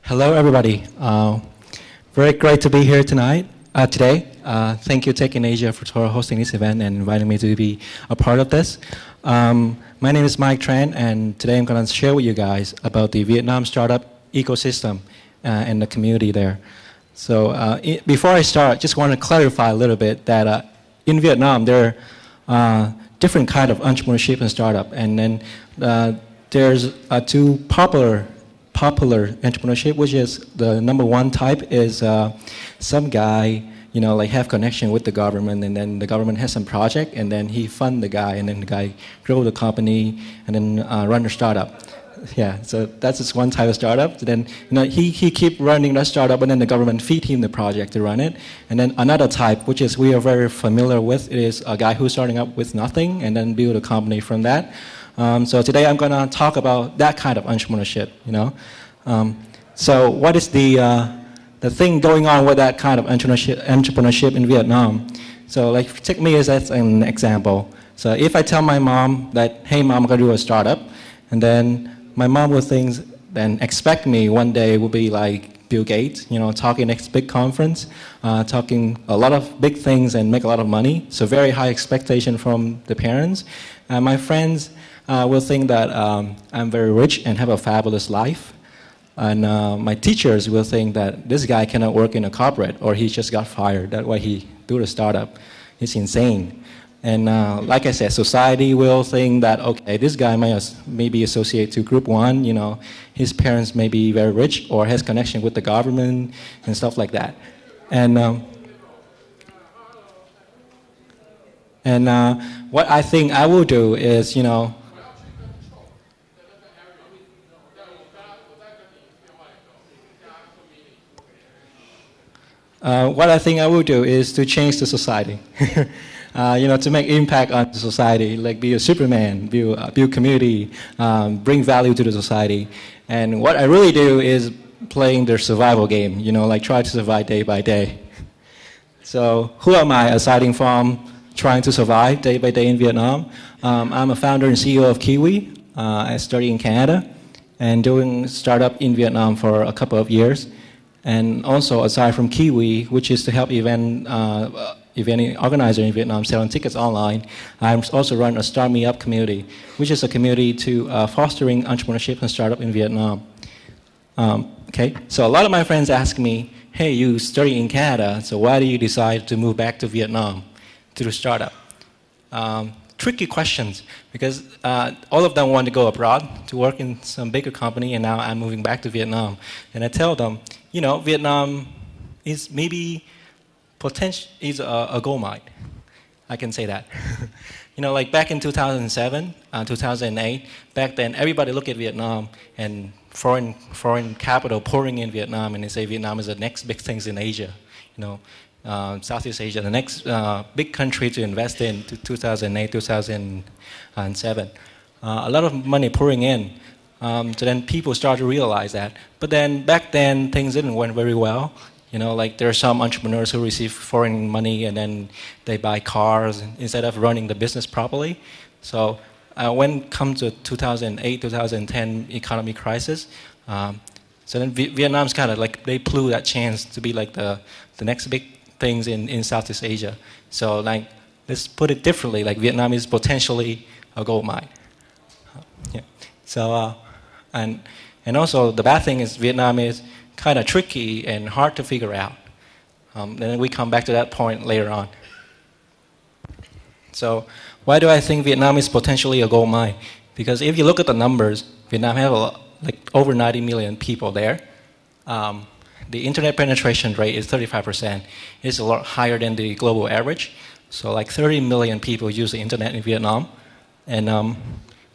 Hello, everybody. Very great to be here today. Thank you, Tech in Asia, for hosting this event and inviting me to be a part of this. My name is Tran, and today I'm going to share with you guys about the Vietnam startup ecosystem and the community there. So before I start, just want to clarify a little bit that in Vietnam, there are different kind of entrepreneurship and startup, and then there's two popular entrepreneurship, which is the number one type is some guy, like have connection with the government, and then the government has some project, and then he fund the guy, and then the guy grow the company, and then run the startup. Yeah, so that's just one type of startup. Then he keep running that startup, and then the government feed him the project to run it. And then another type, which is we are very familiar with, is a guy who's starting up with nothing and then build a company from that. So today I'm going to talk about that kind of entrepreneurship. So what is the thing going on with that kind of entrepreneurship in Vietnam? So like take me as an example. So if I tell my mom that, hey mom, I'm going to do a startup, and then my mom will think, then expect me one day will be like Bill Gates, talking next big conference, talking a lot of big things and make a lot of money. So very high expectation from the parents. My friends will think that I'm very rich and have a fabulous life. And my teachers will think that this guy cannot work in a corporate, or he just got fired. That's why he do the startup. He's insane. And like I said, society will think that, okay, this guy may be associated to group one, his parents may be very rich or has connection with the government and stuff like that. And what I think I will do is, what I think I will do is to change the society. To make impact on the society, like be a Superman, build community, bring value to the society. And what I really do is playing their survival game, like try to survive day by day. So who am I aside from trying to survive day by day in Vietnam? I'm a founder and CEO of Keewi. I study in Canada and doing startup in Vietnam for a couple of years. And also aside from Keewi, which is to help event organizer in Vietnam selling tickets online, I also run a StartMeUp community, which is a community to fostering entrepreneurship and startup in Vietnam. Okay, so a lot of my friends ask me, hey, you study in Canada, so why do you decide to move back to Vietnam to do startup? Tricky questions, because all of them want to go abroad to work in some bigger company, and now I'm moving back to Vietnam. And I tell them, Vietnam is maybe is a gold mine. I can say that. Like back in 2007, 2008, back then everybody look at Vietnam and foreign capital pouring in Vietnam, and they say Vietnam is the next big things in Asia. Southeast Asia, the next big country to invest in 2008, 2007. A lot of money pouring in. So then people start to realize that. But then back then things didn't went very well. Like there are some entrepreneurs who receive foreign money and then they buy cars instead of running the business properly. So when it comes to 2008, 2010 economy crisis, so then Vietnam's kind of like, they blew that chance to be like the next big things in Southeast Asia. So like, let's put it differently, like Vietnam is potentially a gold mine. Yeah. So, and also the bad thing is Vietnam is kind of tricky and hard to figure out. Then we come back to that point later on. So why do I think Vietnam is potentially a gold mine? Because if you look at the numbers, Vietnam have like over 90 million people there. The internet penetration rate is 35%. It's a lot higher than the global average. So like 30 million people use the internet in Vietnam. And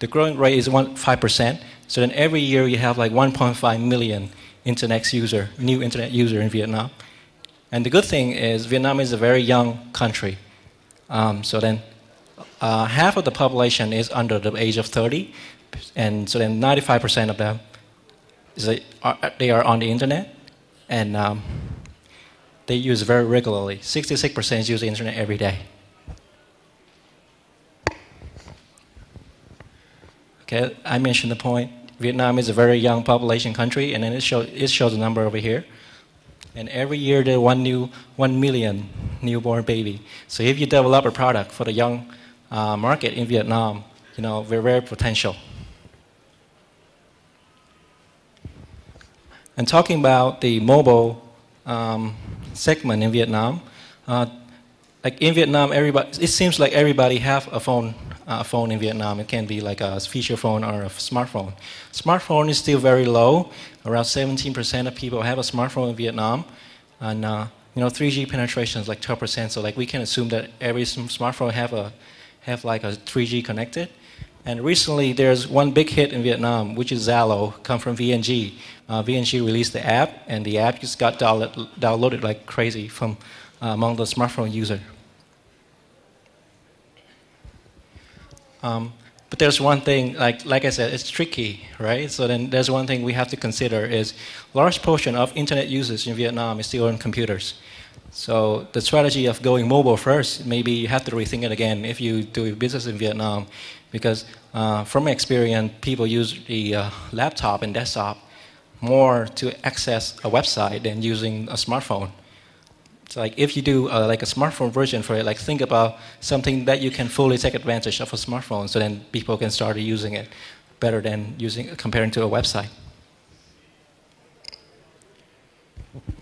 the growing rate is 5%. So then every year you have like 1.5 million new internet user in Vietnam. And the good thing is Vietnam is a very young country. So then half of the population is under the age of 30. And so then 95% of them, they are on the internet. And they use it very regularly. 66% use the internet every day. Okay, I mentioned the point. Vietnam is a very young population country, and then it shows the number over here. And every year there are 1 million newborn baby. So if you develop a product for the young market in Vietnam, very potential. And talking about the mobile segment in Vietnam, like in Vietnam, it seems like everybody have a phone in Vietnam. It can be like a feature phone or a smartphone. Smartphone is still very low. Around 17% of people have a smartphone in Vietnam, and 3G penetration is like 12%. So like we can assume that every smartphone have like a 3G connected. And recently, there's one big hit in Vietnam, which is Zalo, come from VNG. VNG released the app, and the app just got downloaded like crazy from among the smartphone users. But there's one thing, like I said, it's tricky, right? So then there's one thing we have to consider is large portion of internet users in Vietnam is still on computers. So the strategy of going mobile first, maybe you have to rethink it again if you do business in Vietnam, because from my experience, people use the laptop and desktop more to access a website than using a smartphone. So like if you do like a smartphone version for it, like think about something that you can fully take advantage of a smartphone, so then people can start using it better than comparing to a website.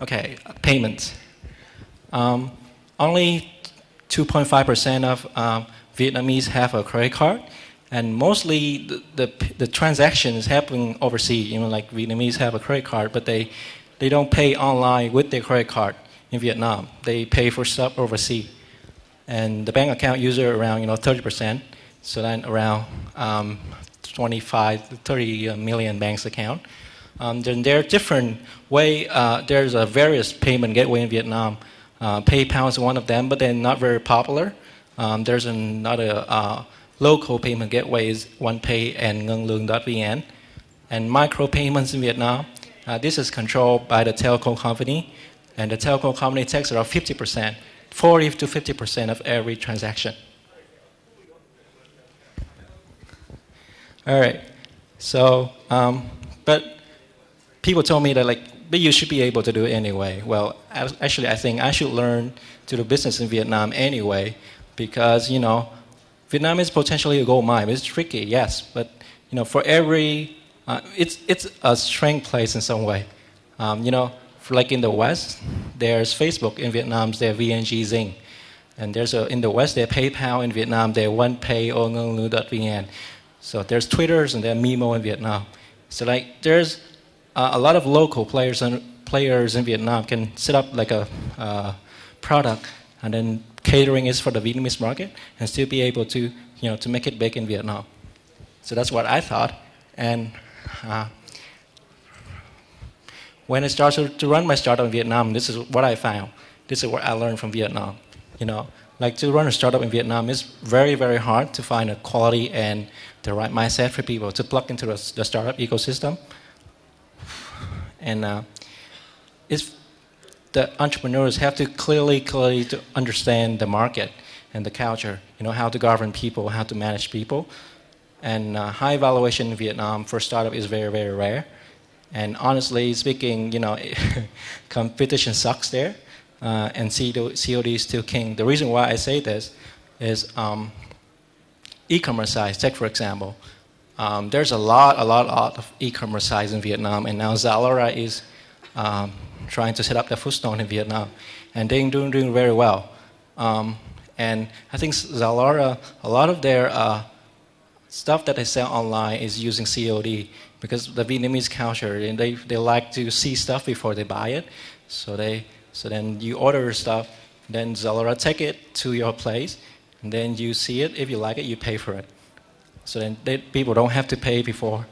Okay, payments. Only 2.5% of Vietnamese have a credit card, and mostly the transaction is happening overseas. Like Vietnamese have a credit card, but they don't pay online with their credit card in Vietnam. They pay for stuff overseas, and the bank account user around 30%. So then around 25 to 30 million banks account. Then there are different way. There's a various payment gateway in Vietnam. PayPal is one of them, but they're not very popular. There's another local payment gateway is OnePay and Ngân.vn. And micropayments in Vietnam, this is controlled by the telco company, and the telco company takes around 50%, 40 to 50% of every transaction. All right. So, but people told me that but you should be able to do it anyway. Well, actually, I think I should learn to do business in Vietnam anyway, because Vietnam is potentially a gold mine. It's tricky, yes, but for every, it's a strength place in some way. Like in the West, there's Facebook. In Vietnam, there's VNG Zing, and in the West, there's PayPal. In Vietnam, there's OnePay or Ngân.vn. So there's Twitters and there's Mimo in Vietnam. So there's a lot of local players in Vietnam can set up like a product, and then catering is for the Vietnamese market, and still be able to to make it big in Vietnam. So that's what I thought, and when I started to run my startup in Vietnam, this is what I found. This is what I learned from Vietnam. Like to run a startup in Vietnam is very, very hard to find a quality and the right mindset for people to plug into the startup ecosystem. And the entrepreneurs have to clearly to understand the market and the culture, how to govern people, how to manage people. And high valuation in Vietnam for startup is very, very rare. And honestly speaking, competition sucks there, and COD is still king. The reason why I say this is e-commerce sites. Take for example, there's a lot of e-commerce sites in Vietnam, and now Zalora is trying to set up the footstone in Vietnam, and they're doing very well. And I think Zalora, a lot of their stuff that they sell online is using COD, because the Vietnamese culture, and they like to see stuff before they buy it. So then you order stuff, then Zalora take it to your place, and then you see it. If you like it, you pay for it. So then people don't have to pay before.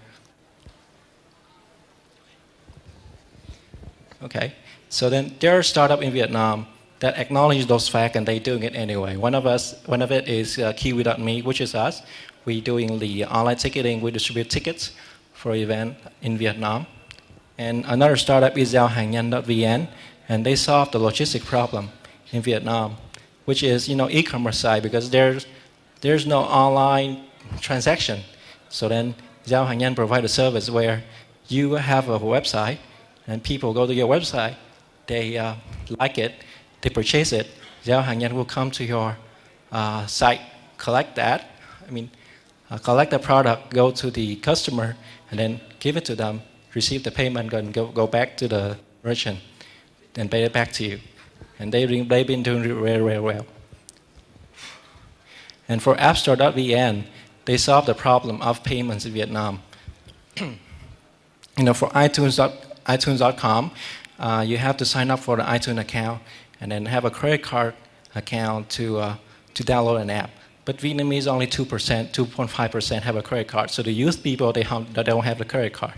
Okay. So then there are startups in Vietnam that acknowledge those facts, and they're doing it anyway. One of it is Keewi.me, which is us. We're doing the online ticketing. We distribute tickets for event in Vietnam. And another startup is Giao.vn, and they solve the logistic problem in Vietnam, which is e-commerce side, because there's no online transaction. So then Giao hàng nhanh provide a service where you have a website and people go to your website, they like it, they purchase it. Giao hàng nhanh will come to your site, collect that. Collect the product, go to the customer, and then give it to them, receive the payment, and go back to the merchant, and pay it back to you. And they've been doing it very, very well. And for AppStore.vn, they solved the problem of payments in Vietnam. For iTunes.com, you have to sign up for the iTunes account and then have a credit card account to download an app. But Vietnamese only 2%, 2.5% have a credit card. So the youth people, they don't have the credit card.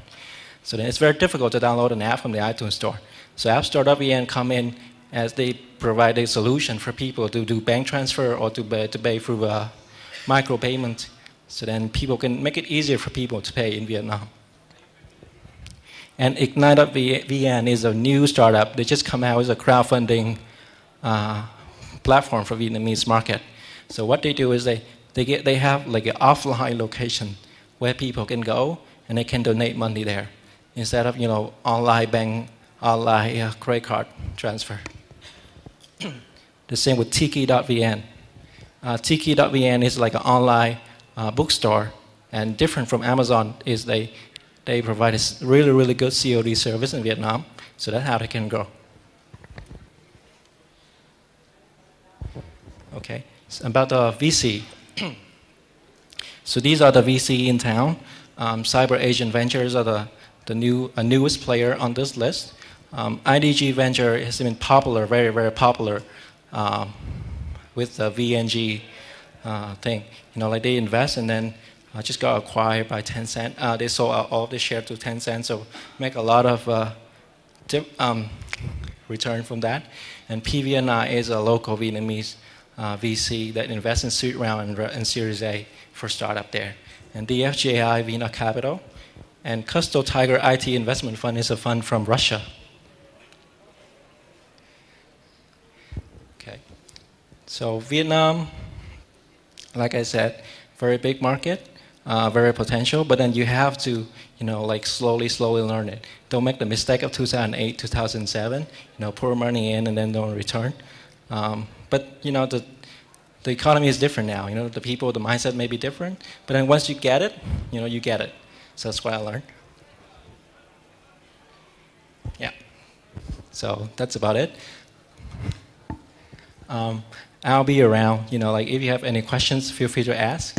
So then it's very difficult to download an app from the iTunes store. So AppStore.vn come in as they provide a solution for people to do bank transfer or to pay through micropayment. So then people can make it easier for people to pay in Vietnam. And Ignite.vn is a new startup. They just come out with a crowdfunding platform for Vietnamese market. So what they do is they have like an offline location where people can go and they can donate money there instead of online credit card transfer. The same with Tiki.vn. Tiki.vn is like an online bookstore, and different from Amazon is they provide a really, really good COD service in Vietnam. So that's how they can grow. Okay, so about the VC. So these are the VC in town. Cyber Asian Ventures are the newest player on this list. IDG Venture has been popular, very, very popular with the VNG thing. Like they invest and then just got acquired by Tencent. They sold out all the shares to Tencent, so make a lot of return from that. And PVNI is a local Vietnamese VC that invests in seed round and Series A for startup there. And DFGAI Vina Capital. And Custo Tiger IT Investment Fund is a fund from Russia. Okay. So Vietnam, like I said, very big market, very potential, but then you have to, slowly learn it. Don't make the mistake of 2008, 2007, pour money in and then don't return. But the economy is different now. The people, the mindset may be different, but then once you get it, you get it. So that's what I learned. Yeah. So that's about it. I'll be around. If you have any questions, feel free to ask.